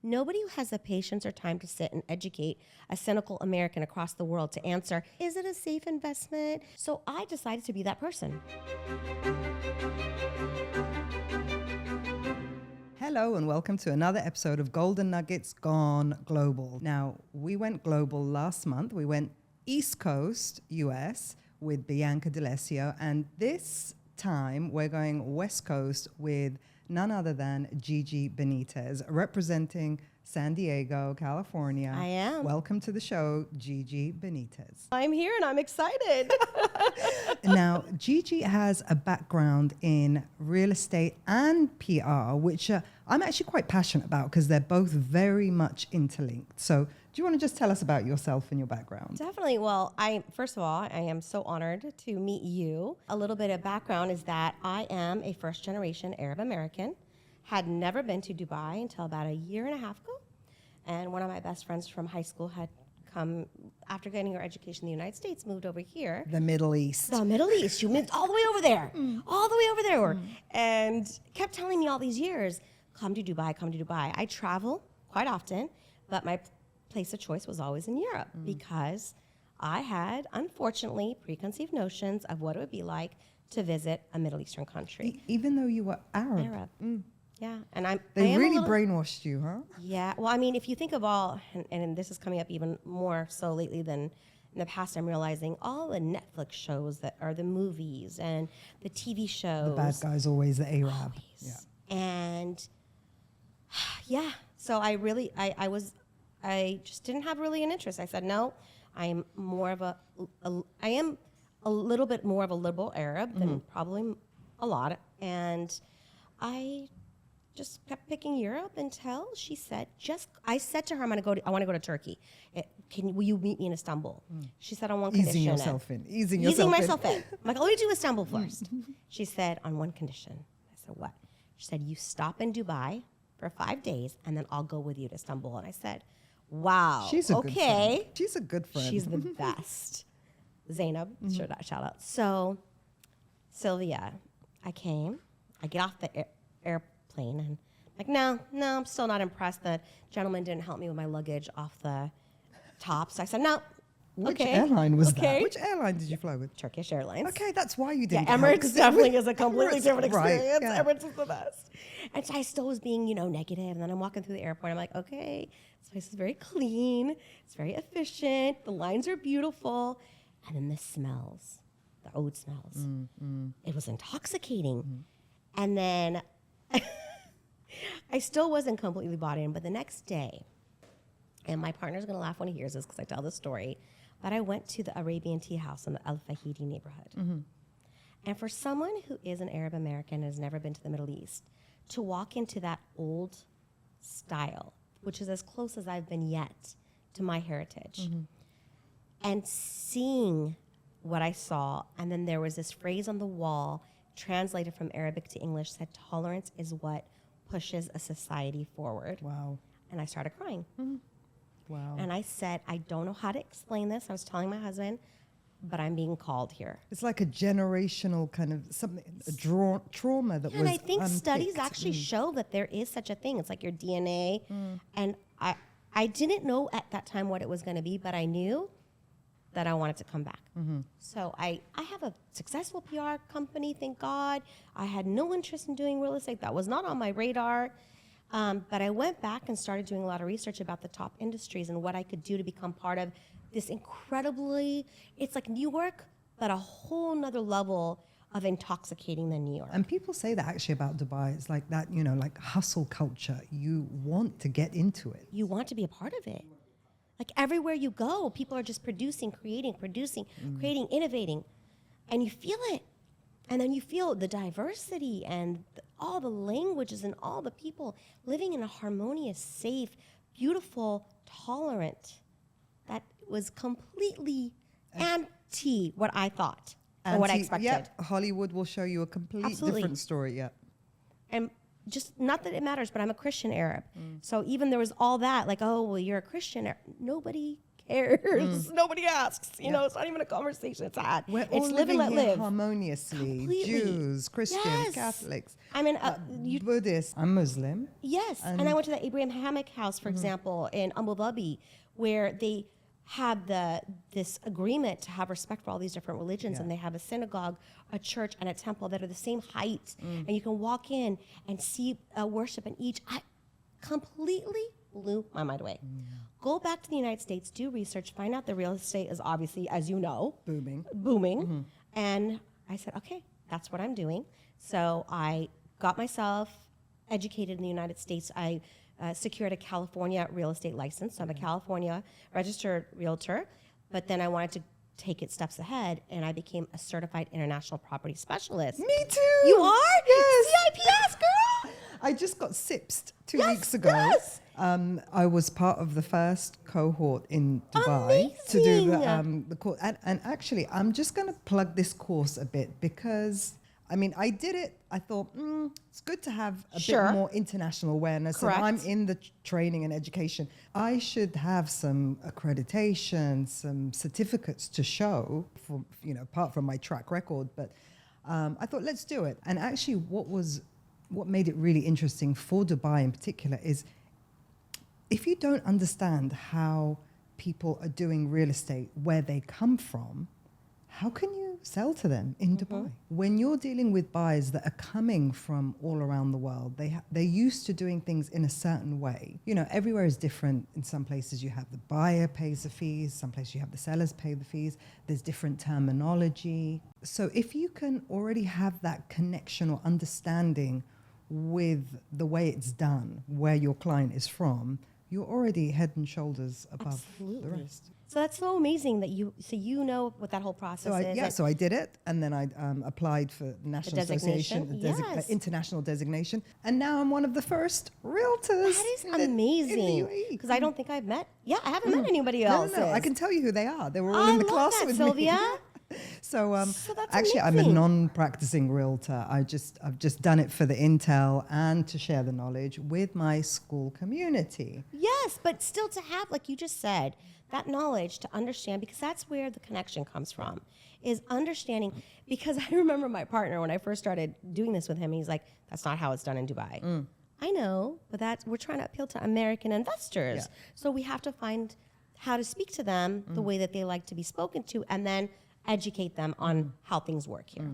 Nobody who has the patience or time to sit and educate a cynical American across the world to answer, is it a safe investment? So I decided to be that person. Hello and welcome to another episode of Golden Nuggets Gone Global. Now, we went global last month. We went East Coast, US, with Bianca D'Alessio, and this time we're going West Coast with none other than GG Benitez, representing San Diego, California. I am. Welcome to the show, GG Benitez. I'm here and I'm excited. Now, GG has a background in real estate and PR, which I'm actually quite passionate about because they're both very much interlinked. So do you want to just tell us about yourself and your background? Definitely. Well, first of all, I am so honored to meet you. A little bit of background is that I am a first-generation Arab American, had never been to Dubai until about a year and a half ago. And one of my best friends from high school had come, after getting her education in the United States, moved over here. The Middle East. The Middle East. She moved all the way over there. All the way over there. And kept telling me all these years, come to Dubai, come to Dubai. I travel quite often, but my place of choice was always in Europe because I had, unfortunately, preconceived notions of what it would be like to visit a Middle Eastern country. Even though you were Arab. Yeah, and They really brainwashed you, huh? Yeah, well, I mean, if you think of all, and this is coming up even more so lately than in the past, I'm realizing all the Netflix shows that are the movies and the TV shows. The bad guy's always the Arab. Always. Yeah. And yeah, so I just didn't have really an interest. I said, no, I am a little bit more of a liberal Arab than probably a lot. And I just kept picking Europe until she said, I said to her, I want to go to Turkey. Will you meet me in Istanbul? She said on one condition. Easing myself in. I'm like, let me do Istanbul first. She said on one condition. I said, what? She said, you stop in Dubai for 5 days and then I'll go with you to Istanbul. And I said, wow. She's a good friend. She's a good friend. She's the best. Zainab, shout out. So, Silvia, I get off the airplane and like, no, I'm still not impressed. The gentleman didn't help me with my luggage off the top. So I said, no. Which airline was that? Which airline did you fly with? Turkish Airlines. Okay, that's why you didn't. Yeah, Emirates definitely is a completely different experience. Right, yeah. Emirates is the best. And so I still was being, negative. And then I'm walking through the airport. I'm like, okay, this place is very clean. It's very efficient. The lines are beautiful. And then the smells, the oud smells. It was intoxicating. And then I still wasn't completely bought in. But the next day, and my partner's going to laugh when he hears this because I tell this story, but I went to the Arabian Tea House in the Al Fahidi neighborhood. And for someone who is an Arab American and has never been to the Middle East, to walk into that old style, which is as close as I've been yet to my heritage, and seeing what I saw, and then there was this phrase on the wall, translated from Arabic to English, said, tolerance is what pushes a society forward. Wow. And I started crying. Wow. And I said, I don't know how to explain this. I was telling my husband, but I'm being called here. It's like a generational kind of something, trauma that was And I think unpicked. studies actually show that there is such a thing. It's like your DNA. And I didn't know at that time what it was going to be, but I knew that I wanted to come back. So I have a successful PR company, thank God. I had no interest in doing real estate. That was not on my radar. But I went back and started doing a lot of research about the top industries and what I could do to become part of this incredibly, it's like New York, but a whole nother level of intoxicating than New York. And people say that actually about Dubai. It's like that, like hustle culture. You want to get into it. You want to be a part of it. Like everywhere you go, people are just producing, creating, innovating, and you feel it. And then you feel the diversity and all the languages and all the people living in a harmonious, safe, beautiful, tolerant, that was completely anti what I thought and what I expected. Yep, Hollywood will show you a completely different story, yeah. And just, not that it matters, but I'm a Christian Arab. So even there was all that, like, oh, well, you're a Christian Arab. Nobody cares? Nobody asks. You know, it's not even a conversation it's had. We're It's all live and living let here live. harmoniously. Completely. Jews, Christians, Yes. Catholics, I mean, Buddhists. I'm Muslim. yes. And I went to the Abraham Hammock House, for example, in Abu Dhabi, where they had this agreement to have respect for all these different religions, and they have a synagogue, a church, and a temple that are the same height, and you can walk in and see worship in each. I completely blew my mind away. Go back to the United States, do research, find out the real estate is obviously, as you know, booming. And I said, okay, that's what I'm doing. So I got myself educated in the United States. I secured a California real estate license. So I'm a California registered realtor, but then I wanted to take it steps ahead, and I became a certified international property specialist. Me too. You are? Yes. CIPS, girl. I just got CIPSed 2 Yes, weeks ago. yes. I was part of the first cohort in Dubai to do the course. And actually, I'm just going to plug this course a bit because, I mean, I did it. I thought, it's good to have a bit more international awareness. Correct. And I'm in the training and education. I should have some accreditation, some certificates to show, for, you know, apart from my track record. But I thought, let's do it. And actually, what made it really interesting for Dubai in particular is if you don't understand how people are doing real estate, where they come from, how can you sell to them in Dubai? When you're dealing with buyers that are coming from all around the world, they're used to doing things in a certain way. You know, everywhere is different. In some places you have the buyer pays the fees, some places you have the sellers pay the fees. There's different terminology. So if you can already have that connection or understanding with the way it's done, where your client is from, you're already head and shoulders above the rest. So that's so amazing that you know what that whole process is. So I did it, and then I applied for the National Association, international designation, and now I'm one of the first realtors. That is amazing. In the UAE. Because I don't think I've met. Yeah, I haven't met anybody else. No, I can tell you who they are. They were all in the class with Sylvia. me. So that's actually, I'm amazing. a non-practicing realtor. I've just done it for the intel and to share the knowledge with my school community. Yes, but still to have, like you just said, that knowledge to understand, because that's where the connection comes from, is understanding. Because I remember my partner, when I first started doing this with him, he's like, that's not how it's done in Dubai. I know, but we're trying to appeal to American investors. Yeah. So we have to find how to speak to them the way that they like to be spoken to, and then educate them on how things work here.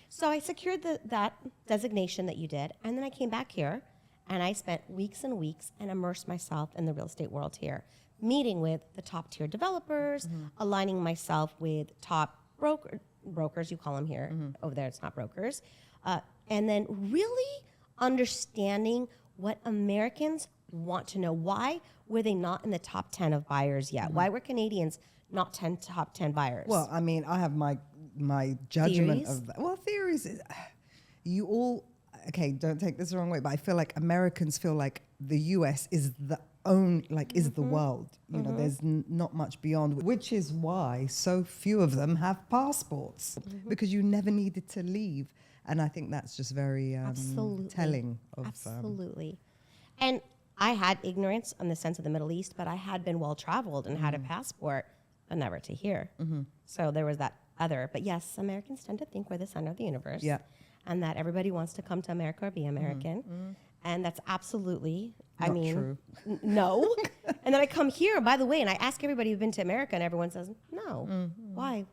So I secured that designation that you did, and then I came back here, and I spent weeks and weeks and immersed myself in the real estate world here, meeting with the top tier developers, aligning myself with top brokers, you call them here. Over there, it's not brokers. And then really understanding what Americans want to know. Why were they not in the top 10 of buyers yet? Why were Canadians not top 10 buyers? Well, I mean, I have my judgment Theories? of that. Well, theories is, you all, okay, don't take this the wrong way, but I feel like Americans feel like the US is the is the world. You know, there's not much beyond, which is why so few of them have passports, because you never needed to leave. And I think that's just very telling of... Absolutely. And I had ignorance in the sense of the Middle East, but I had been well-traveled and had a passport, but never to here. So there was that other. But yes, Americans tend to think we're the center of the universe. Yeah. And that everybody wants to come to America or be American. And that's absolutely, Not true. No. And then I come here, by the way, and I ask everybody who's been to America, and everyone says, no. Why?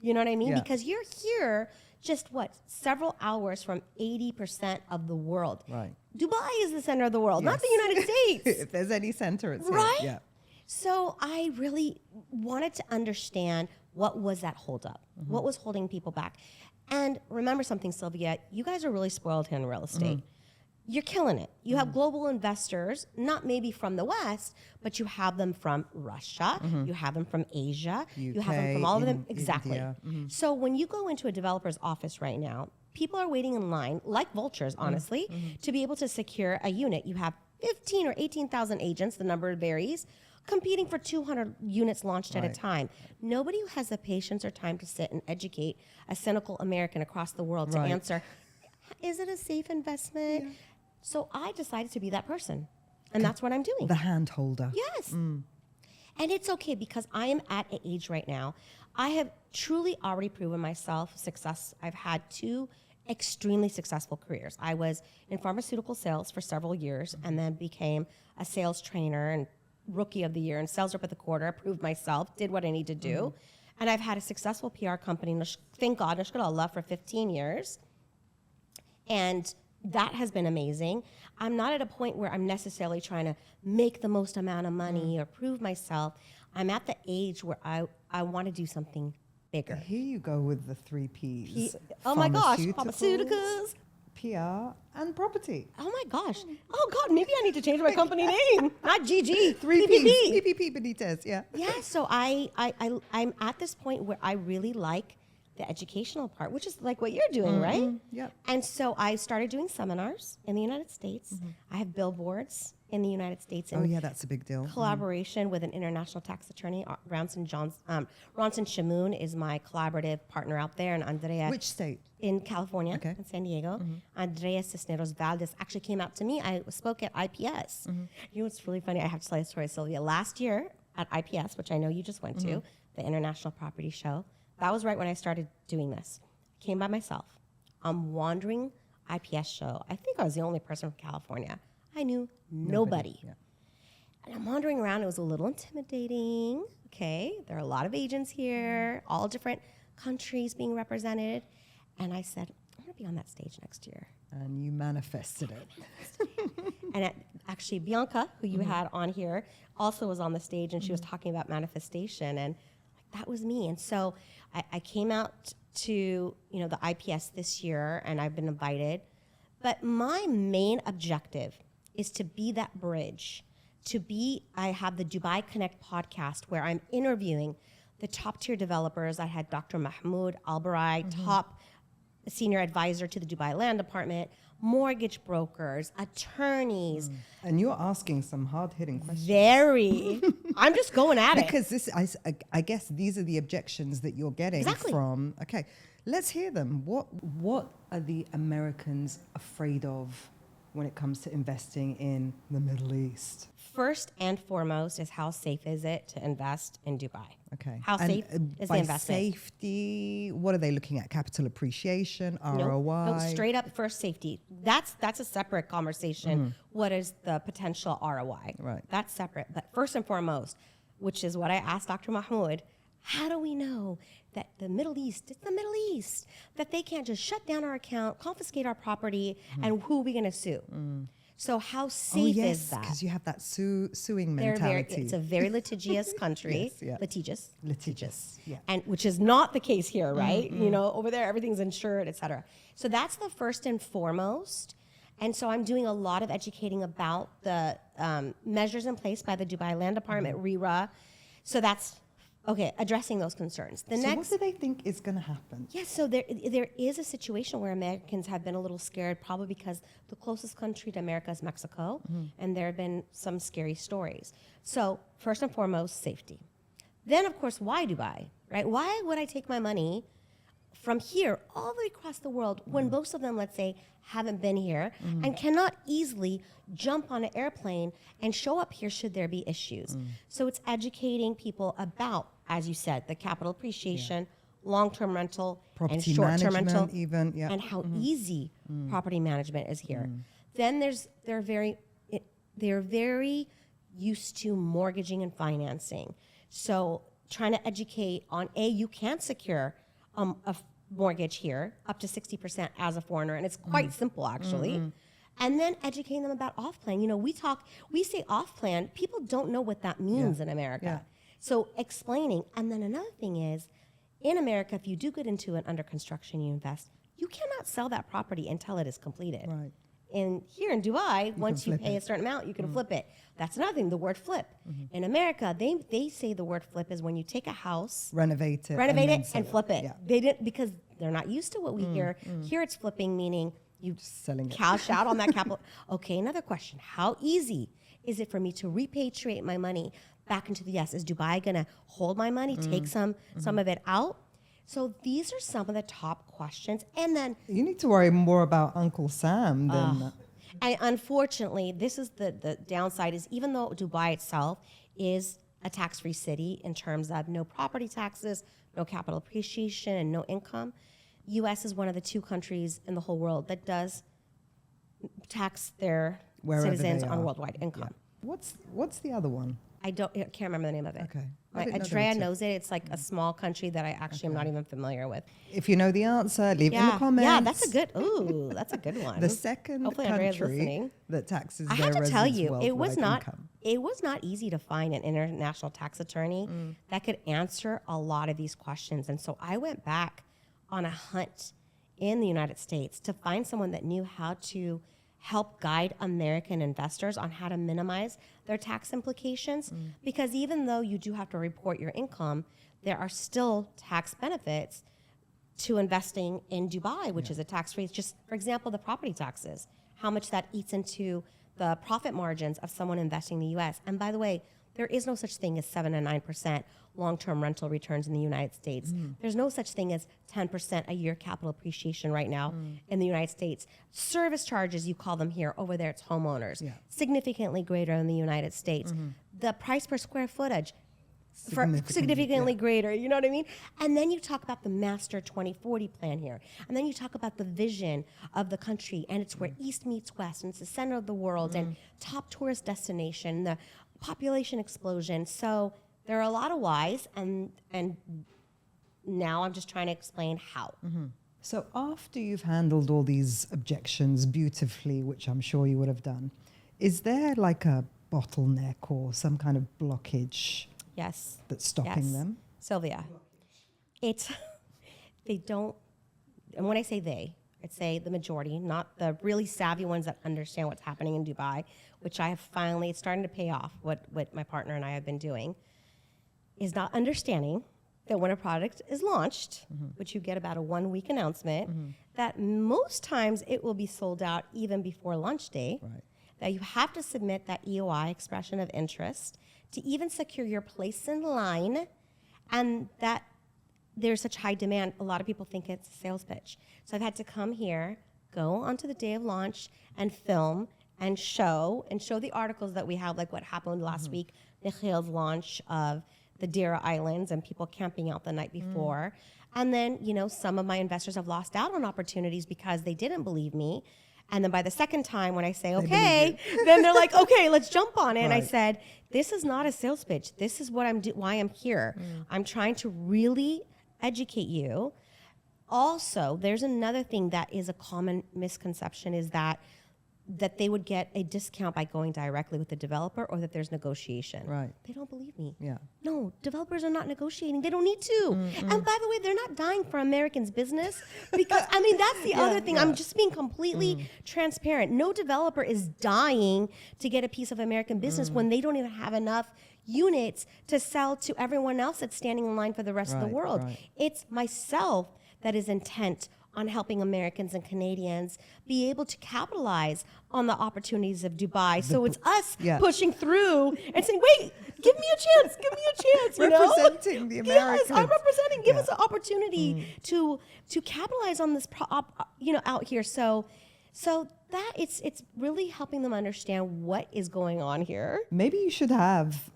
You know what I mean? Yeah. Because you're here just, several hours from 80% of the world. Right. Dubai is the center of the world, not the Yes. United States. If there's any center, it's Right? here. Yeah. So I really wanted to understand what was that holdup, what was holding people back. And remember something, Sylvia, you guys are really spoiled here in real estate. You're killing it. You have global investors, not maybe from the West, but you have them from Russia, you have them from Asia, you have them from all of them. Exactly. India. So when you go into a developer's office right now, people are waiting in line, like vultures, honestly, to be able to secure a unit. You have 15 or 18,000 agents, the number varies, competing for 200 units launched at a time. Nobody has the patience or time to sit and educate a cynical American across the world to answer, is it a safe investment? Yeah. So I decided to be that person, and that's what I'm doing. The hand holder. Yes. And it's okay because I am at an age right now. I have truly already proven myself success. I've had 2 extremely successful careers. I was in pharmaceutical sales for several years and then became a sales trainer and rookie of the year and sales rep at the quarter, proved myself, did what I need to do. And I've had a successful PR company, thank God, Nashkala Allah, for 15 years. And that has been amazing. I'm not at a point where I'm necessarily trying to make the most amount of money or prove myself. I'm at the age where I want to do something bigger. Here you go with the 3 Ps. Oh my gosh, pharmaceuticals, PR, and property. oh my gosh. Oh God, maybe I need to change my company name. Not GG. 3 PPP. Ps. PPP Benitez, yeah. Yeah, so I'm at this point where I really like the educational part, which is like what you're doing, right? Yep. And so I started doing seminars in the United States. I have billboards in the United States Oh, in yeah, that's a big deal. collaboration with an international tax attorney. Ronson Shamoon is my collaborative partner out there, and Andrea Which state? in California, Okay. in San Diego. Andrea Cisneros Valdez actually came out to me. I spoke at IPS. You know what's really funny? I have to tell you a story, Sylvia. Last year at IPS, which I know you just went to, the International Property Show, that was right when I started doing this. I came by myself. I'm wandering IPS show. I think I was the only person from California. I knew nobody. Yeah. And I'm wandering around. It was a little intimidating. Okay, there are a lot of agents here, all different countries being represented. And I said, I'm going to be on that stage next year. And you manifested it. And actually, Bianca, who you had on here, also was on the stage, and she was talking about manifestation, and that was me. And so I came out to the IPS this year, and I've been invited. But my main objective is to be that bridge. I have the Dubai Connect podcast where I'm interviewing the top tier developers. I had Dr. Mahmoud Albarai, top senior advisor to the Dubai Land Department, mortgage brokers, attorneys. And you're asking some hard-hitting questions. Very. I'm just going at it. Because I guess these are the objections that you're getting Exactly. from. Okay, let's hear them. What are the Americans afraid of when it comes to investing in the Middle East? First and foremost is how safe is it to invest in Dubai? Okay. How And, safe is the by investment? safety, what are they looking at? Capital appreciation, ROI? No, straight up first safety. That's a separate conversation. What is the potential ROI? Right. That's separate. But first and foremost, which is what I asked Dr. Mahmoud, how do we know that the Middle East, it's the Middle East, that they can't just shut down our account, confiscate our property, and who are we going to sue? So how safe is that? because you have that suing They're mentality. it's a very litigious country. Yes, yeah. Litigious. Yeah. And which is not the case here, right? Over there, everything's insured, et cetera. So that's the first and foremost. And so I'm doing a lot of educating about the measures in place by the Dubai Land Department, RERA. So that's, addressing those concerns. So what do they think is going to happen? Yes, so there is a situation where Americans have been a little scared, probably because the closest country to America is Mexico, and there have been some scary stories. So first and foremost, safety. Then, of course, why Dubai, right? Why would I take my money from here all the way across the world when most of them, let's say, haven't been here and cannot easily jump on an airplane and show up here should there be issues? So it's educating people about, as you said, the capital appreciation, long-term rental, Property and short-term rental, management even, yeah. and how easy property management is here. Then they're very used to mortgaging and financing. So trying to educate on you can secure a mortgage here up to 60% as a foreigner, and it's quite simple actually. And then educating them about off-plan. We say off-plan, people don't know what that means in America. Yeah. So explaining, and then another thing is, in America, if you do get into an under construction, you invest, you cannot sell that property until it is completed. Right. Here in Dubai, once you flip pay it. a certain amount, you can flip it. That's another thing, the word flip. In America, they say the word flip is when you take a house, Renovate it. renovate then it, sell and flip it. Yeah. They didn't, because they're not used to what we hear. Here it's flipping, meaning you selling it. cash out on that capital. Okay, another question. How easy is it for me to repatriate my money back into the U.S.? Is Dubai going to hold my money, take some of it out? So these are some of the top questions. And then, You need to worry more about Uncle Sam than... and unfortunately, this is the downside, is even though Dubai itself is a tax-free city in terms of no property taxes, no capital appreciation, and no income. U.S. is one of the 2 countries in the whole world that does tax their Wherever citizens they on are. worldwide income. What's the other one? I can't remember the name of it. Okay. I My didn't know there Andrea were 2. knows it. It's like a small country that I actually am not even familiar with. If you know the answer, leave it in the comments. Yeah, that's a good one. The second Hopefully Andrea's country listening. that taxes I their have to tell residents' you, worldwide income. it was not easy to find an international tax attorney that could answer a lot of these questions. And so I went back on a hunt in the United States to find someone that knew how to help guide American investors on how to minimize their tax implications. Because even though you do have to report your income, there are still tax benefits to investing in Dubai, which is a tax-free. Just, for example, the property taxes, how much that eats into the profit margins of someone investing in the U.S. And by the way, there is no such thing as 7 and 9% long-term rental returns in the United States. There's no such thing as 10% a year capital appreciation right now in the United States. Service charges, you call them here. Over there, it's homeowners. Significantly greater in the United States. The price per square footage, significantly greater, you know what I mean? And then you talk about the Master 2040 plan here. And then you talk about the vision of the country, and it's where East meets West, and it's the center of the world, and top tourist destination, the population explosion. So there are a lot of whys, and now I'm just trying to explain how. So after you've handled all these objections beautifully, which I'm sure you would have done, is there like a bottleneck or some kind of blockage Yes. that's stopping them? Sylvia, they don't, and when I say they, I'd say the majority, not the really savvy ones that understand what's happening in Dubai, which I have finally, it's starting to pay off, what my partner and I have been doing, is not understanding that when a product is launched, which you get about a 1-week announcement, that most times it will be sold out even before launch day, that you have to submit that EOI, expression of interest, to even secure your place in line, and that there's such high demand, a lot of people think it's a sales pitch. So I've had to come here, go onto the day of launch, and film and show the articles that we have, like what happened last week, Nikhil's launch of the Dira Islands and people camping out the night before. And then, some of my investors have lost out on opportunities because they didn't believe me. And then by the second time when I say, okay, then they're like, okay, let's jump on it. And I said, this is not a sales pitch. This is what why I'm here. I'm trying to really educate you. Also, there's another thing that is a common misconception, is that they would get a discount by going directly with the developer, or that there's negotiation. Right. They don't believe me. Yeah. No, developers are not negotiating. They don't need to. And by the way, they're not dying for Americans' business, because, that's the other thing. I'm just being completely transparent. No developer is dying to get a piece of American business when they don't even have enough units to sell to everyone else that's standing in line for the rest of the world. It's myself that is intent on helping Americans and Canadians be able to capitalize on the opportunities of Dubai. So it's us pushing through and saying, wait, give me a chance, Representing the Americans. Yes, I'm representing. Give us an opportunity to capitalize on this, out here. So that it's really helping them understand what is going on here. Maybe you should have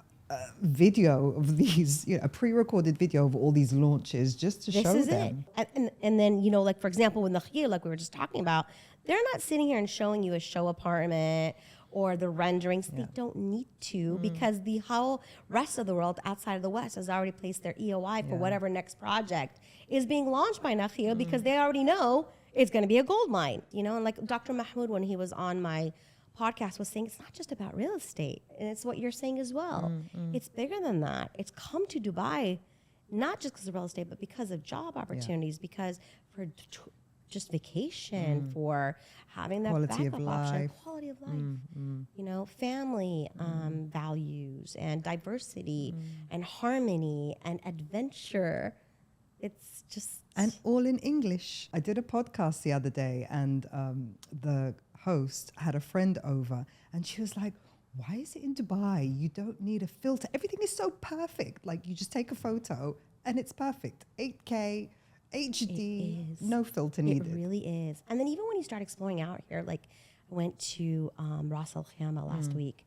video of these, a pre-recorded video of all these launches just to show them. This is it. And then, like, for example, with Nakhil, like we were just talking about, they're not sitting here and showing you a show apartment or the renderings. They don't need to, because the whole rest of the world outside of the West has already placed their EOI for whatever next project is being launched by Nakhil, because they already know it's going to be a gold mine, and like Dr. Mahmoud, when he was on my podcast, was saying, it's not just about real estate, and it's what you're saying as well. It's bigger than that. It's come to Dubai not just because of real estate, but because of job opportunities, because for just vacation, for having that backup option, quality of life, family values and diversity and harmony and adventure. It's just, and all in English. I did a podcast the other day, and the host had a friend over, and she was like, why is it in Dubai you don't need a filter? Everything is so perfect. Like, you just take a photo and it's perfect. 8K, HD, no filter needed. It really is. And then even when you start exploring out here, like I went to Ras Al Khaimah last week,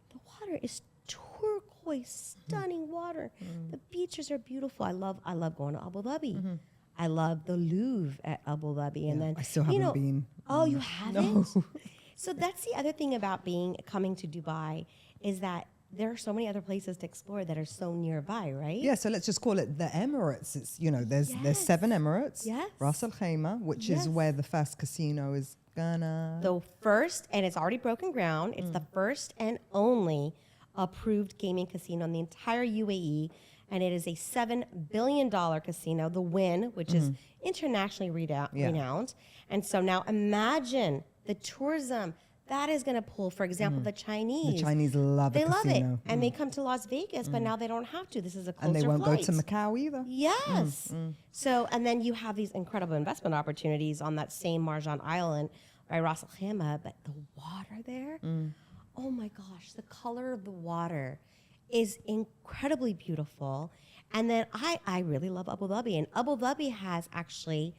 the water is turquoise turquoise, stunning water. The beaches are beautiful. I love going to Abu Dhabi. I love the Louvre at Abu Dhabi. And then I still haven't been. Oh, you haven't? No. So that's the other thing about coming to Dubai is that there are so many other places to explore that are so nearby, right? Yeah, so let's just call it the Emirates. It's there's 7 Emirates. Yes. Ras Al Khaimah, which is where the first casino is gonna. The first, and it's already broken ground. It's the first and only approved gaming casino in the entire UAE, and it is a $7 billion casino. The Wynn, which is internationally renowned, and so now imagine the tourism. That is going to pull, for example, the Chinese. The Chinese love They a love it. casino. And they come to Las Vegas, but now they don't have to. This is a closer And they won't flight. go to Macau either. Yes. So, and then you have these incredible investment opportunities on that same Marjan Island by Ras Al Khaimah, but the water there, oh my gosh, the color of the water is incredibly beautiful. And then I really love Abu Dhabi. And Abu Dhabi has actually,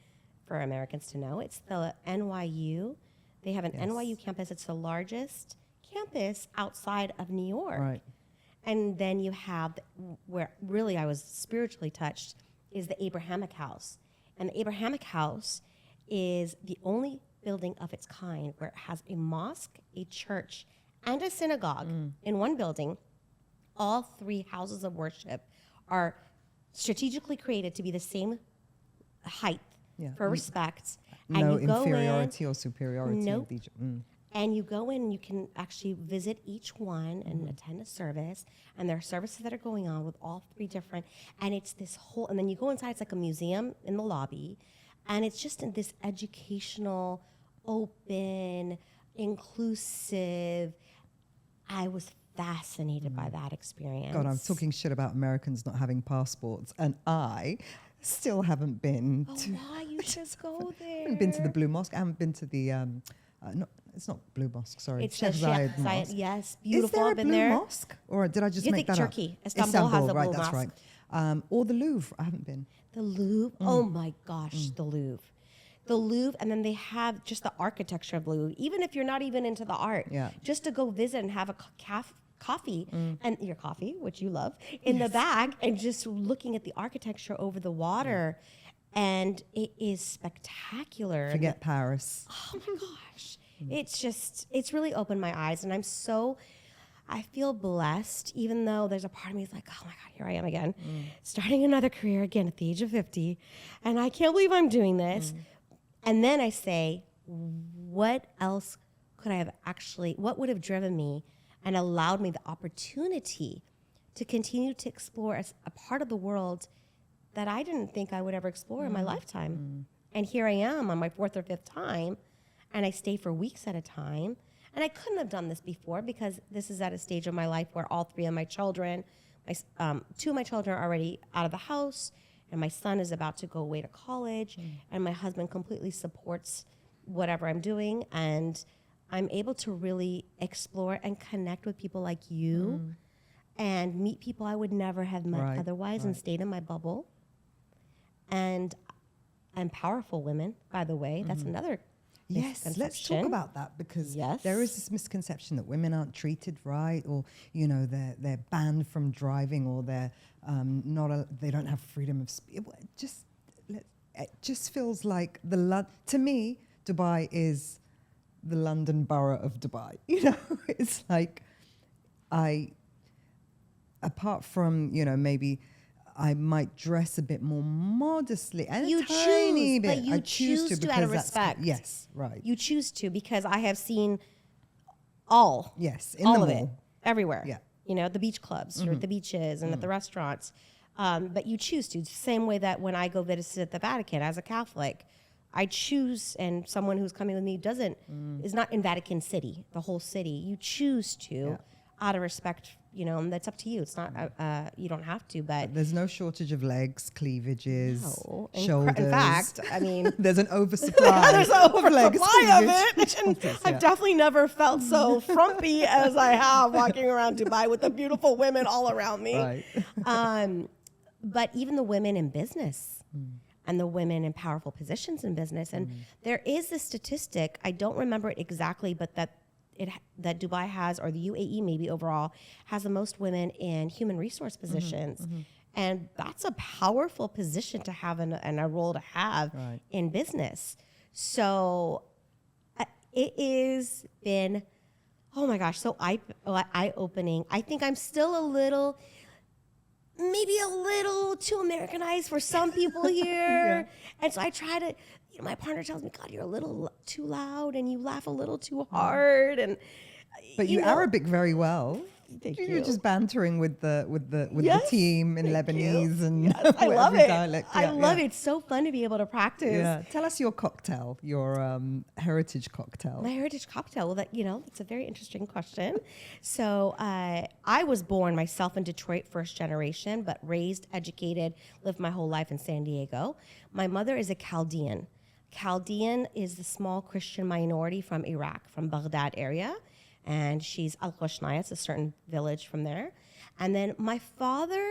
for Americans to know, it's the NYU. They have an NYU campus. It's the largest campus outside of New York. Right. And then you have, where really I was spiritually touched, is the Abrahamic House. And the Abrahamic House is the only building of its kind where it has a mosque, a church, and a synagogue in one building. All 3 houses of worship are strategically created to be the same height for respect. And No you go inferiority or superiority. Nope. of each- And you go in and you can actually visit each one and attend a service. And there are services that are going on with all 3 different. And it's this whole, and then you go inside, it's like a museum in the lobby. And it's just in this educational, open, inclusive. I was fascinated by that experience. God, I'm talking shit about Americans not having passports, and I still haven't been to. Why? You should go there. I haven't been to the Blue Mosque. I haven't been to the. It's not Blue Mosque. Sorry, It's Sheikh the Zayed Sheikh Mosque. Zayed, yes, Is beautiful. there a I've been Blue there. Mosque, or did I just You make think that Turkey. up? Istanbul has a right? Blue That's Mosque. right. Or the Louvre. I haven't been. The Louvre. Oh my gosh, the Louvre. The Louvre, and then they have just the architecture of the Louvre. Even if you're not even into the art, just to go visit and have a coffee and your coffee, which you love, in the bag, and just looking at the architecture over the water, and it is spectacular. Forget Paris. Oh my gosh. It's really opened my eyes, and I feel blessed, even though there's a part of me that's like, oh my God, here I am again, starting another career again at the age of 50, and I can't believe I'm doing this. And then I say, what else could I have what would have driven me and allowed me the opportunity to continue to explore a part of the world that I didn't think I would ever explore in my lifetime. And here I am on my 4th or 5th time, and I stay for weeks at a time. And I couldn't have done this before because this is at a stage of my life where all 3 of my children, 2 of my children are already out of the house, and my son is about to go away to college, and my husband completely supports whatever I'm doing, and I'm able to really explore and connect with people like you and meet people I would never have met otherwise and stayed in my bubble. And powerful women, by the way. That's another Yes, let's talk about that, because there is this misconception that women aren't treated right, or they're banned from driving, or they're they don't have freedom of speech. It just feels like to me, Dubai is the London borough of Dubai. It's like apart from maybe I might dress a bit more modestly and a tiny bit. But you choose to because out of respect. Yes, right. You choose to, because I have seen all. Yes, in all the of mall. it, everywhere. Yeah. The beach clubs, or at the beaches, and at the restaurants. But you choose to. It's the same way that when I go visit the Vatican as a Catholic, I choose, and someone who's coming with me is not in Vatican City, the whole city. You choose to, out of respect. And that's up to you. It's not, you don't have to, but. There's no shortage of legs, cleavages, No. shoulders. In fact, I mean. There's an oversupply. There's an oversupply of it. Shoulders, I've definitely never felt so frumpy as I have walking around Dubai with the beautiful women all around me. Right. But even the women in business and the women in powerful positions in business. And there is this statistic, I don't remember it exactly, but that that Dubai has, or the UAE maybe overall, has the most women in human resource positions. And that's a powerful position to have and a role to have in business. So it has been, oh my gosh, so eye-opening. I think I'm still maybe a little too Americanized for some people here. And so I try to, my partner tells me, God, you're a little too loud and you laugh a little too hard. And but you Arabic very well. Thank You're you. just bantering with the team in Lebanese and yes, I love it. dialect. I love it. It's so fun to be able to practice. Yeah. Tell us your cocktail, your heritage cocktail. My heritage cocktail. Well, that's a very interesting question. So I was born myself in Detroit, first generation, but raised, educated, lived my whole life in San Diego. My mother is a Chaldean. Chaldean is the small Christian minority from Iraq, from Baghdad area. And she's Al-Qushnaya, it's a certain village from there. And then my father,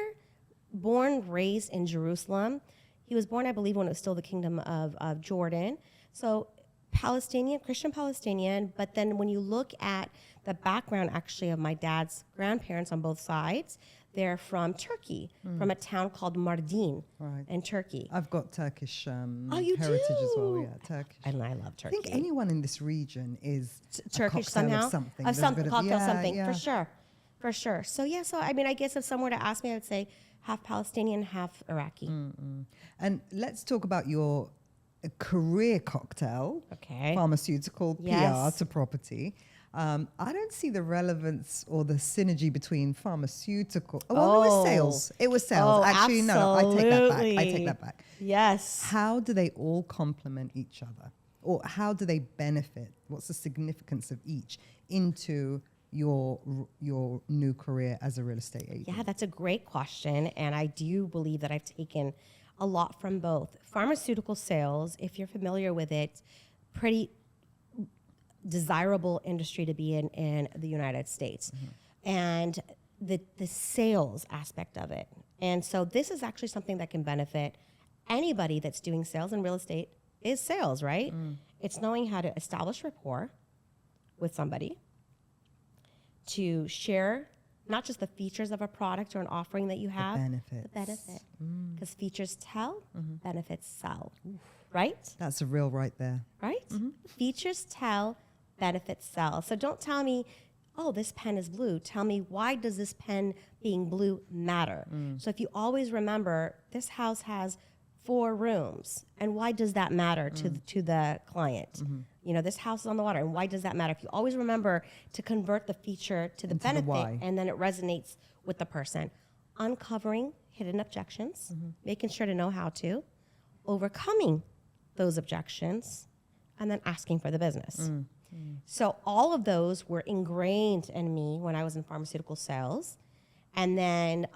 raised in Jerusalem. He was born, I believe, when it was still the kingdom of Jordan. So Palestinian, Christian Palestinian. But then when you look at the background, actually, of my dad's grandparents on both sides, they're from Turkey, from a town called Mardin in Turkey. I've got Turkish you heritage do? as well. Yeah, Turkish. And I love Turkey. I think anyone in this region is Turkish a cocktail somehow. of something. Of There's a bit something, cocktail something, yeah. for sure. So I guess if someone were to ask me, I would say half Palestinian, half Iraqi. And let's talk about your career cocktail. Okay. Pharmaceutical, Yes. PR to property. I don't see the relevance or the synergy between pharmaceutical. It was sales. It was sales. Oh, Actually, no, I take that back. Yes. How do they all complement each other? Or how do they benefit? What's the significance of each into your new career as a real estate agent? Yeah, that's a great question. And I do believe that I've taken a lot from both. Pharmaceutical sales, if you're familiar with it, pretty desirable industry to be in the United States. And the sales aspect of it. And so this is actually something that can benefit anybody that's doing sales, and real estate is sales, right? It's knowing how to establish rapport with somebody, to share not just the features of a product or an offering that you have, benefits. the benefit. Because features tell, benefits sell, right? That's a real right there. Right? Features tell, benefits sell. So don't tell me, oh, this pen is blue. Tell me, why does this pen being blue matter? So if you always remember, this house has 4 rooms, and why does that matter to the client? This house is on the water, and why does that matter? If you always remember to convert the feature to the benefit, and then it resonates with the person. Uncovering hidden objections, making sure to know how to, overcoming those objections, and then asking for the business. So all of those were ingrained in me when I was in pharmaceutical sales. And then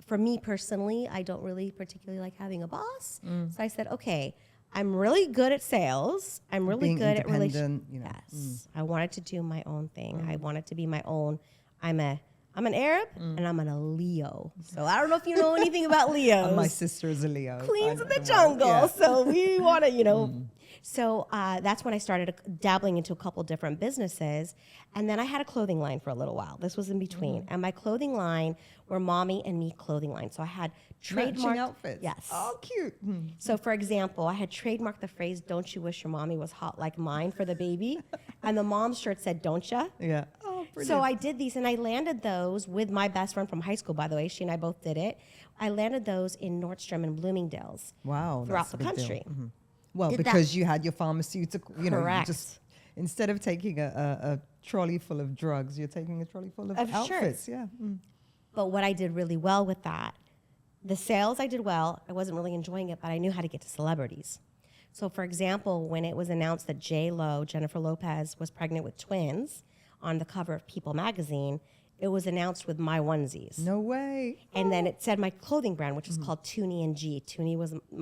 for me personally, I don't really particularly like having a boss. So I said, okay, I'm really good at sales. I'm really Being good at independent, Yes. I wanted to do my own thing. I wanted to be my own. I'm an Arab and I'm a Leo. So I don't know if you know anything about Leos. My sister is a Leo. Queens of the jungle. Yeah. So we want to, So that's when I started dabbling into a couple different businesses. And then I had a clothing line for a little while. This was in between. And my clothing line were Mommy and Me clothing line. So I had trademarked matching outfits. Yes. Oh, cute. So for example, I had trademarked the phrase, "Don't you wish your mommy was hot like mine," for the baby. And the mom's shirt said, "Don't ya?" Yeah. Oh, brilliant. So I did these, and I landed those with my best friend from high school, by the way. She and I both did it. I landed those in Nordstrom and Bloomingdale's. Wow. Throughout that's a the big deal. country. Well, Did because you had your pharmaceutical, you Correct. just instead of taking a trolley full of drugs, you're taking a trolley full of outfits. Shirts. Yeah. But what I did really well with that, the sales I did well. I wasn't really enjoying it, but I knew how to get to celebrities. So for example, when it was announced that Jennifer Lopez, was pregnant with twins on the cover of People magazine, it was announced with my onesies. No way. And then it said my clothing brand, which is called Tuni and G. Tuni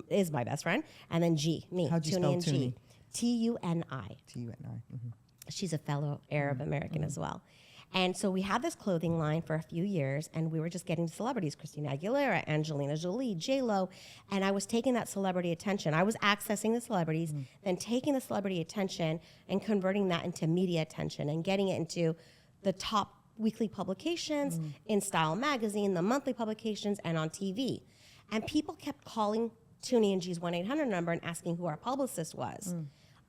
is my best friend. And then G, me. How'd you Tuni spell and Tuni? G. Tuni. T-U-N-I. She's a fellow Arab American as well. And so we had this clothing line for a few years, and we were just getting celebrities, Christina Aguilera, Angelina Jolie, J-Lo, and I was taking that celebrity attention. I was accessing the celebrities, then taking the celebrity attention and converting that into media attention and getting it into the top weekly publications, in Style Magazine, the monthly publications, and on TV. And people kept calling TuneING's 1-800 number and asking who our publicist was.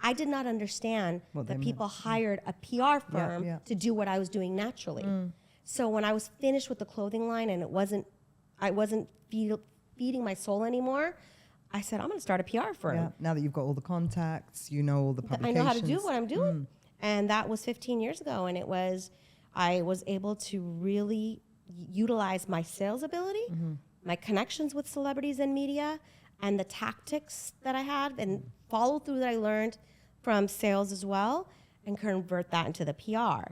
I did not understand that people hired a PR firm to do what I was doing naturally. So when I was finished with the clothing line and I wasn't feeding my soul anymore, I said, I'm going to start a PR firm. Yeah. Now that you've got all the contacts, you know all the publications. I know how to do what I'm doing. And that was 15 years ago. And I was able to really utilize my sales ability, my connections with celebrities and media, and the tactics that I had and follow through that I learned from sales as well, and convert that into the PR.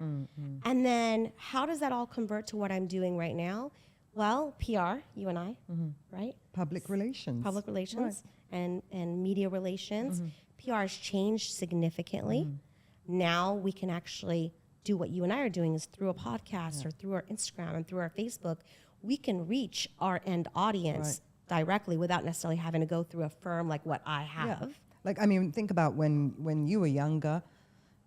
And then how does that all convert to what I'm doing right now? Well, PR, you and I, right? Public relations. Public relations and media relations. PR has changed significantly. Now we can actually do what you and I are doing is through a podcast or through our Instagram and through our Facebook, we can reach our end audience directly without necessarily having to go through a firm like what I have. Yeah. Like, I mean, think about when you were younger,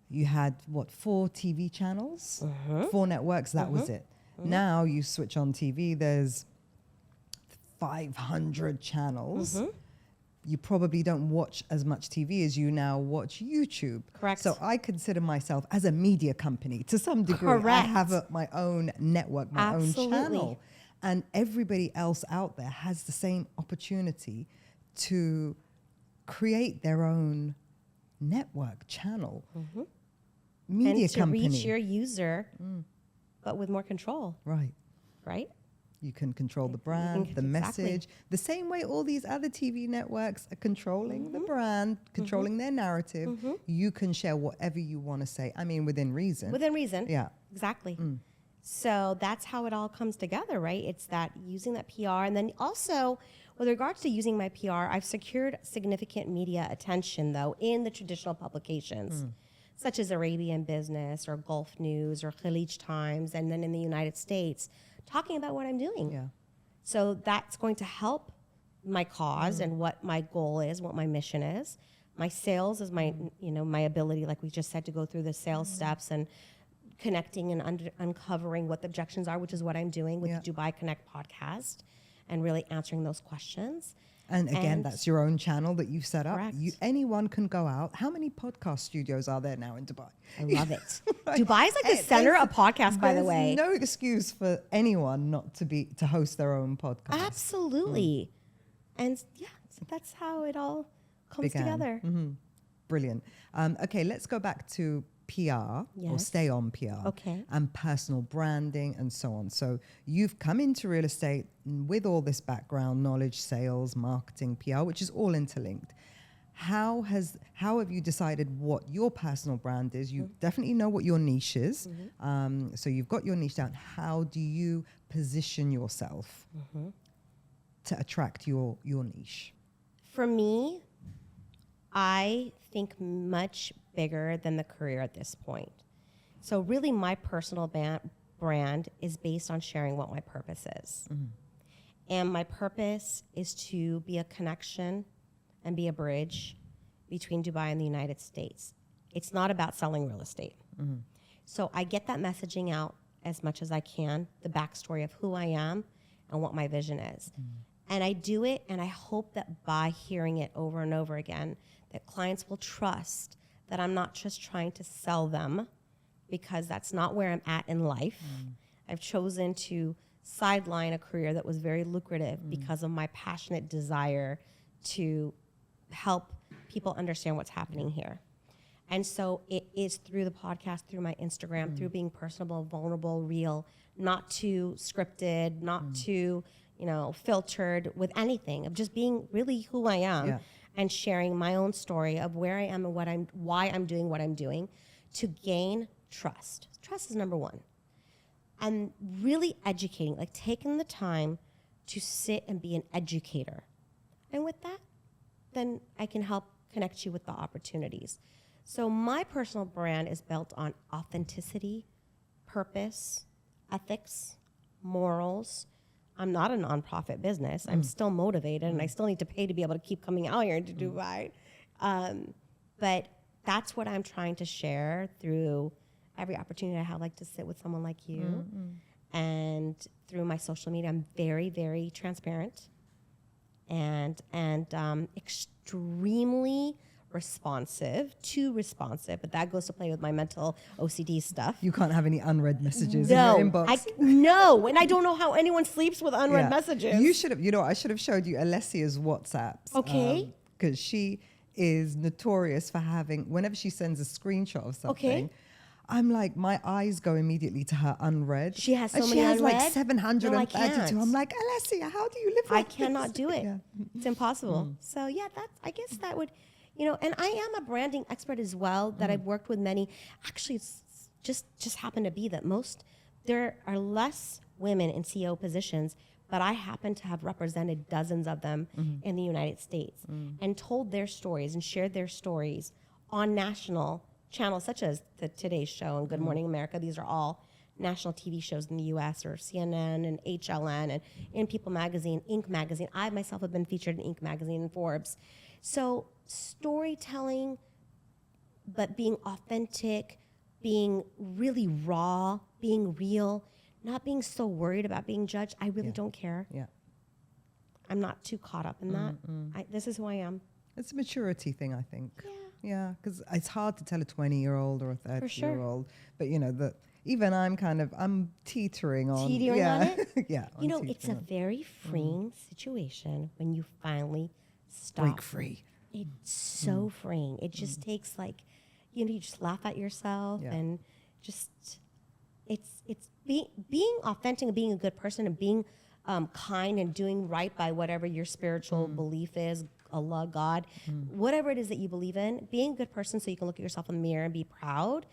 you had, 4 TV channels? 4 networks, that was it. Now you switch on TV, there's 500 channels. You probably don't watch as much TV as you now watch YouTube. Correct. So I consider myself as a media company to some degree. Correct. I have my own network, my own channel. And everybody else out there has the same opportunity to create their own network channel, media and to company. reach your user, but with more control. Right? You can control the brand, the message, the same way all these other TV networks are controlling the brand, controlling their narrative. You can share whatever you want to say. I mean, within reason. Within reason. Yeah. Exactly. So that's how it all comes together, right? It's that using that PR. And then also, with regards to using my PR, I've secured significant media attention, though, in the traditional publications, such as Arabian Business or Gulf News or Khalij Times, and then in the United States, talking about what I'm doing. Yeah. So that's going to help my cause and what my goal is, what my mission is. My sales is my, my ability, like we just said, to go through the sales steps and connecting and uncovering what the objections are, which is what I'm doing with the Dubai Connect podcast, and really answering those questions. And again, that's your own channel that you've set up. Correct. Anyone can go out. How many podcast studios are there now in Dubai? I love it. Dubai is like the center of podcasts, by the way. There's no excuse for anyone not to host their own podcast. Absolutely. And so that's how it all comes together. Brilliant. Okay, let's go back to PR or stay on PR and personal branding and so on. So you've come into real estate with all this background knowledge, sales, marketing, PR, which is all interlinked. How have you decided what your personal brand is? You definitely know what your niche is. So you've got your niche down. How do you position yourself to attract your niche? For me, I think much bigger than the career at this point. So really my personal brand is based on sharing what my purpose is. And my purpose is to be a connection and be a bridge between Dubai and the United States. It's not about selling real estate. So I get that messaging out as much as I can, the backstory of who I am and what my vision is. And I do it, and I hope that by hearing it over and over again, that clients will trust that I'm not just trying to sell them, because that's not where I'm at in life. I've chosen to sideline a career that was very lucrative because of my passionate desire to help people understand what's happening here. And so it is through the podcast, through my Instagram, through being personable, vulnerable, real, not too scripted, not too, filtered with anything, of just being really who I am and sharing my own story of where I am and why I'm doing what I'm doing to gain trust. Trust is number one. And really educating, like taking the time to sit and be an educator. And with that, then I can help connect you with the opportunities. So my personal brand is built on authenticity, purpose, ethics, morals. I'm not a nonprofit business. I'm still motivated, and I still need to pay to be able to keep coming out here to Dubai. But that's what I'm trying to share through every opportunity I have, like to sit with someone like you. And through my social media, I'm very, very transparent and extremely responsive, too responsive, but that goes to play with my mental OCD stuff. You can't have any unread messages in your inbox. No, and I don't know how anyone sleeps with unread messages. You should have, I should have showed you Alessia's WhatsApps. Okay. Because she is notorious for having, whenever she sends a screenshot of something, I'm like, my eyes go immediately to her unread. She has so and many she has unread? like 732. No, I can't. I'm like, Alessia, how do you live I like cannot this? do it. Yeah. It's impossible. So yeah, I guess that would, and I am a branding expert as well, that I've worked with many. Actually, it's just happened to be that there are less women in CEO positions, but I happen to have represented dozens of them in the United States and told their stories and shared their stories on national channels such as the Today Show and Good Morning America. These are all national TV shows in the U.S. or CNN and HLN and in People Magazine, Inc. Magazine. I myself have been featured in Inc. Magazine and Forbes. So storytelling, but being authentic, being really raw, being real, not being so worried about being judged. I really don't care. Yeah. I'm not too caught up in that. This is who I am. It's a maturity thing, I think. Yeah. Yeah, because it's hard to tell a 20-year-old or a 30-year-old. But, even I'm teetering on. Teetering on it? Yeah. It's a very freeing situation when you finally stop. Break free. It's so freeing. It just takes you just laugh at yourself and just, it's being authentic and being a good person and being kind and doing right by whatever your spiritual belief is, Allah, God, whatever it is that you believe in, being a good person so you can look at yourself in the mirror and be proud.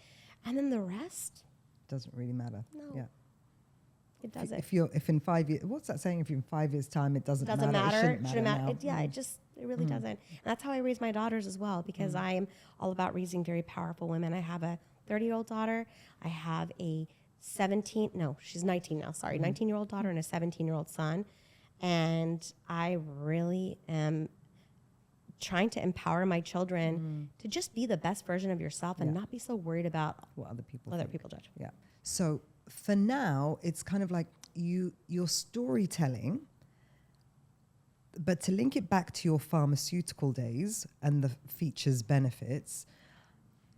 And then the rest doesn't really matter. No. Yeah. It doesn't. If in 5 years, what's that saying? If in 5 years' time it doesn't matter, it shouldn't matter now. It really doesn't. And that's how I raise my daughters as well, because I am all about raising very powerful women. I have a 30-year-old daughter. I have a she's 19 now, sorry, 19-year-old daughter and a 17-year-old son. And I really am trying to empower my children to just be the best version of yourself and not be so worried about what other people judge. Yeah. So for now, it's kind of like your storytelling, but to link it back to your pharmaceutical days and the features benefits,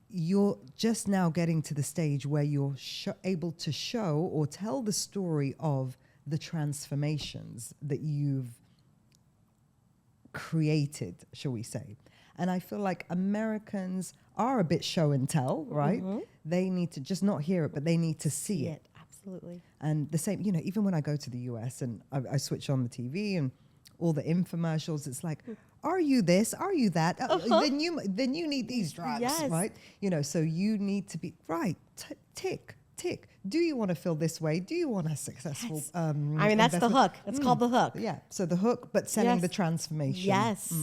you're just now getting to the stage where you're able to show or tell the story of the transformations that you've created, shall we say. And I feel like Americans are a bit show and tell, right? They need to just not hear it, but they need to see it. Absolutely. And the same, even when I go to the US and I switch on the TV and all the infomercials, it's like, are you this? Are you that? Then you need these drugs, right? So you need to be right. Tick. Do you want to feel this way? Do you want a successful? That's the hook. It's called the hook. Yeah. So the hook, but selling the transformation. Yes.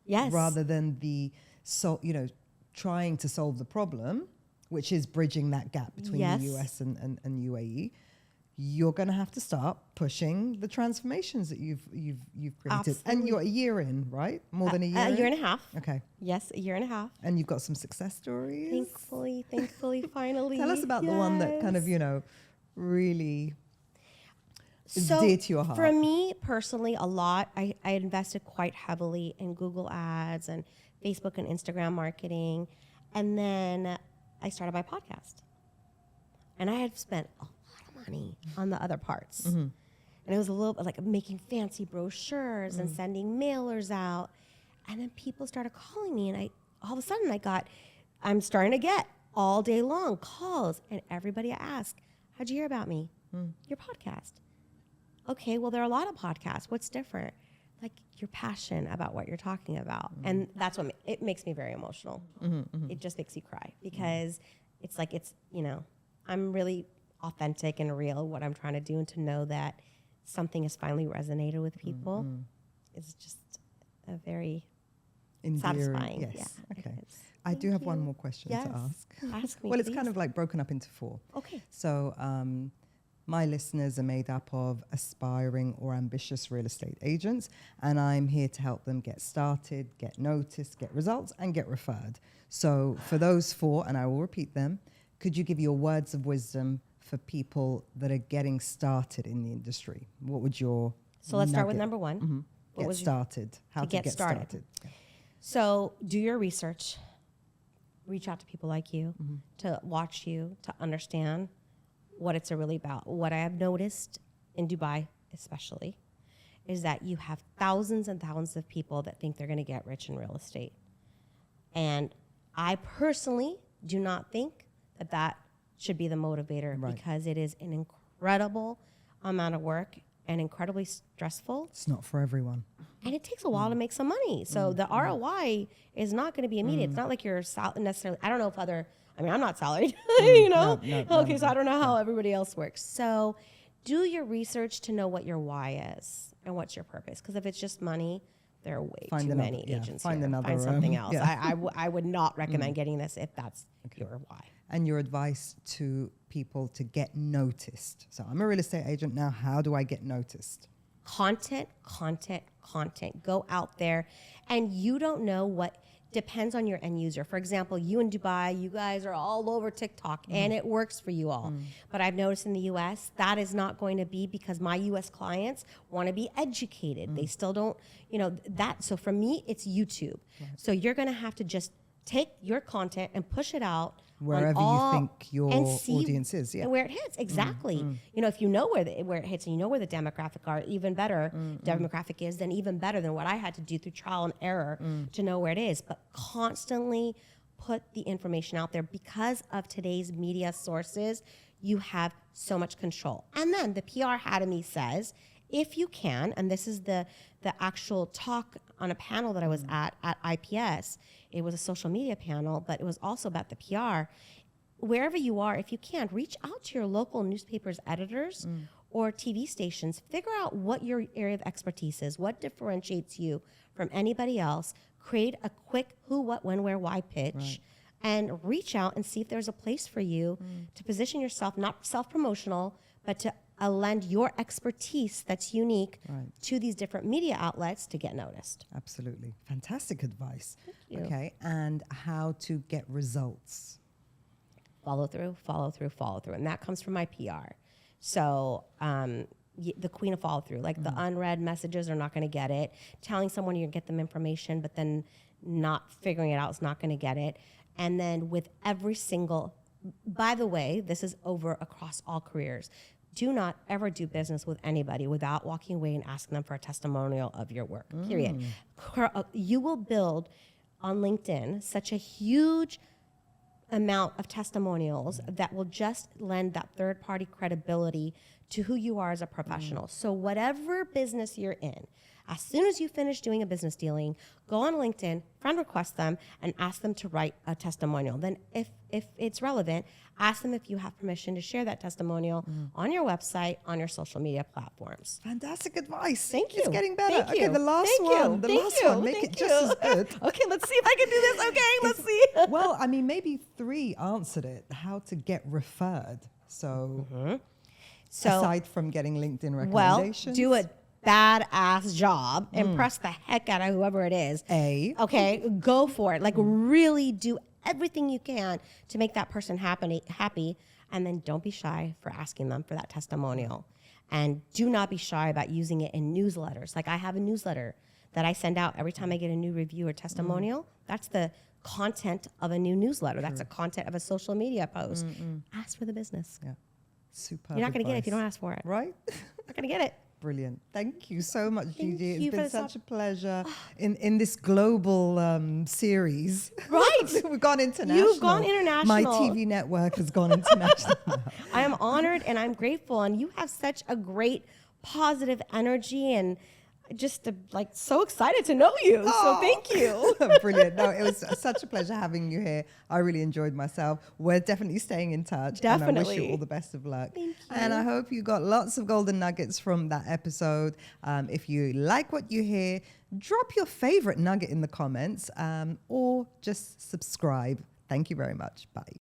Yes. Rather than trying to solve the problem, which is bridging that gap between the US and UAE. You're going to have to start pushing the transformations that you've created. Absolutely. And you're a year in, right? More than a year A year and a half. Okay. Yes, a year and a half. And you've got some success stories? Thankfully, finally. Tell us about the one that kind of, really is dear to your heart. For me personally, I invested quite heavily in Google ads and Facebook and Instagram marketing. And then I started my podcast. And I had spent a lot of money on the other parts. And it was a little bit like making fancy brochures and sending mailers out. And then people started calling me, and all of a sudden I'm starting to get all day long calls, and everybody I ask, how'd you hear about me? Your podcast. Okay, well, there are a lot of podcasts. What's different? Like your passion about what you're talking about. And that's what it makes me very emotional. It just makes you cry because it's like, I'm really authentic and real what I'm trying to do, and to know that something has finally resonated with people is just a very endearing. satisfying. Yes. Yeah, Okay. it is. I do Thank have one you. more question Yes. to ask. Ask me, Well, it's kind please. of like broken up into 4. Okay. So my listeners are made up of aspiring or ambitious real estate agents, and I'm here to help them get started, get noticed, get results, and get referred. So for those 4, and I will repeat them, could you give your words of wisdom for people that are getting started in the industry? What would your So let's start with nugget- number 1. Mhm. What Get was your- started. How to get get started. started. So do your research. Reach out to people like you Mm-hmm. to watch you, to understand what it's really about. What I have noticed in Dubai especially is that you have thousands and thousands of people that think they're going to get rich in real estate. And I personally do not think that that should be the motivator Right. because it is an incredible amount of work and incredibly stressful. It's not for everyone. And it takes a while to make some money. So the ROI is not going to be immediate. It's not like you're necessarily, I don't know if I'm not salaried, you know? No, Okay, so I don't know how everybody else works. So do your research to know what your why is and what's your purpose. Because if it's just money, there are way Find too another- many yeah, agents find here. another, Find something else. yeah. I would not recommend getting this if that's your why. And your advice to people to get noticed. So I'm a real estate agent now. How do I get noticed? Content. Go out there, and you don't know what depends on your end user. For example, you in Dubai, you guys are all over TikTok and it works for you all. But I've noticed in the US, that is not going to be because my US clients want to be educated. They still don't, that. So for me, it's YouTube. So you're going to have to just take your content and push it out Wherever you think your and see audience is, yeah. where it hits. Exactly. If you know where it hits and you know where the demographic are, even better demographic is, then even better than what I had to do through trial and error to know where it is. But constantly put the information out there because of today's media sources. You have so much control. And then the PR Academy says, if you can, and this is the actual talk on a panel that I was at IPS. It was a social media panel, but it was also about the PR. Wherever you are, if you can, reach out to your local newspapers editors or TV stations. Figure out what your area of expertise is, what differentiates you from anybody else. Create a quick who, what, when, where, why pitch. And reach out and see if there's a place for you to position yourself, not self-promotional, but to lend your expertise that's unique to these different media outlets to get noticed. Absolutely. Fantastic advice. Thank you. Okay. And how to get results. Follow through. And that comes from my PR. So the queen of follow through, like the unread messages are not going to get it. Telling someone you're going to get them information, but then not figuring it out is not going to get it. And then with every single, by the way, this is over across all careers. Do not ever do business with anybody without walking away and asking them for a testimonial of your work, period. You will build on LinkedIn such a huge amount of testimonials that will just lend that third-party credibility to who you are as a professional. So whatever business you're in, as soon as you finish doing a business dealing, go on LinkedIn, friend request them, and ask them to write a testimonial. Then if it's relevant, ask them if you have permission to share that testimonial on your website, on your social media platforms. Fantastic advice. Thank you. It's getting better. Thank Okay, you. the last Thank you. one. The Thank last you. one. Make Thank it just as good. Okay, let's see if I can do this. Okay, let's see. Well, I mean, maybe 3 answered it. How to get referred. So, aside from getting LinkedIn recommendations. Well, do a badass job. Impress the heck out of whoever it is. Okay, go for it. Like really do everything you can to make that person happy. And then don't be shy for asking them for that testimonial. And do not be shy about using it in newsletters. Like I have a newsletter that I send out every time I get a new review or testimonial. That's the content of a new newsletter. That's the content of a social media post. Ask for the business. Yeah. Super. You're not going to get it if you don't ask for it. Right? Not going to get it. Brilliant. Thank you so much, Thank Gigi. you It's for been this such a pleasure in this global series. Right. We've gone international. You've gone international. My TV network has gone international now. I am honored and I'm grateful. And you have such a great positive energy. And just like so excited to know you. So thank you. Brilliant. No, it was such a pleasure having you here. I really enjoyed myself. We're definitely staying in touch. Definitely. And I wish you all the best of luck. Thank you. And I hope you got lots of golden nuggets from that episode. If you like what you hear, drop your favorite nugget in the comments or just subscribe. Thank you very much. Bye.